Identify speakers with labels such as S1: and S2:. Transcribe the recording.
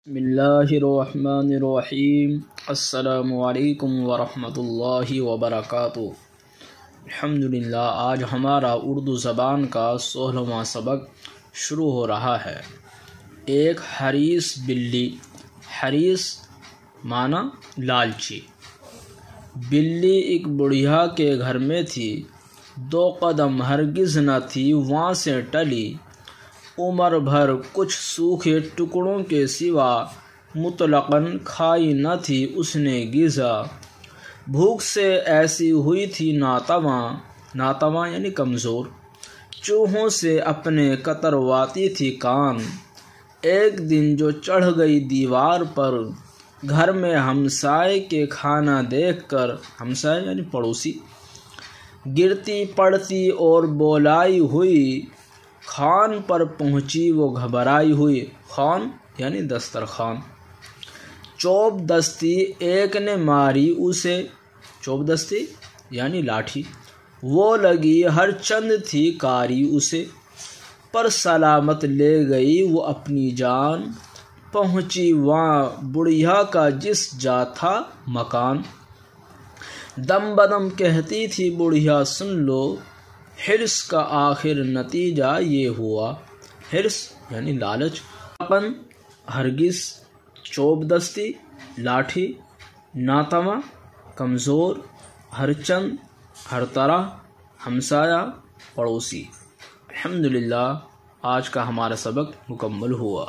S1: بسم اللہ الرحمن الرحیم۔ السلام علیکم ورحمۃ اللہ وبرکاتہ۔ الحمدللہ، آج ہمارا اردو زبان کا 16واں سبق شروع ہو رہا ہے۔ ایک حریص بلی۔ حریص معنی لالچی۔ بلی ایک بڑھیا کے گھر میں تھی، 2 قدم ہرگز نہ تھی وہاں سے ٹلی، عمر بھر کچھ سوکھے ٹکڑوں کے سوا مطلقاً کھائی نہ تھی اس نے غذا، بھوک سے ایسی ہوئی تھی ناتواں یعنی کمزور، چوہوں سے اپنے کترواتی تھی کان، ایک دن جو چڑھ گئی دیوار پر، گھر میں ہمسائے کے کھانا دیکھ کر، ہمسائے یعنی پڑوسی، گرتی پڑتی اور بولائی ہوئی، خوان پر پہنچی وہ گھبرائی ہوئی، خوان یعنی دسترخوان، چوب دستی ایک نے ماری اسے، چوب دستی یعنی لاٹھی، وہ لگی ہر چند تھی کاری اسے، پر سلامت لے گئی وہ اپنی جان، پہنچی وہاں بڑھیا کا جس جا تھا مکان، دم بدم کہتی تھی بڑھیا سن لو، حرص کا آخر نتیجہ یہ ہوا، حرص یعنی لالچ، اپن ہرگز، چوب دستی لاٹھی، ناتواں کمزور، ہر چند ہر طرح، ہمسایہ پڑوسی۔ الحمدللہ، آج کا ہمارا سبق مکمل ہوا۔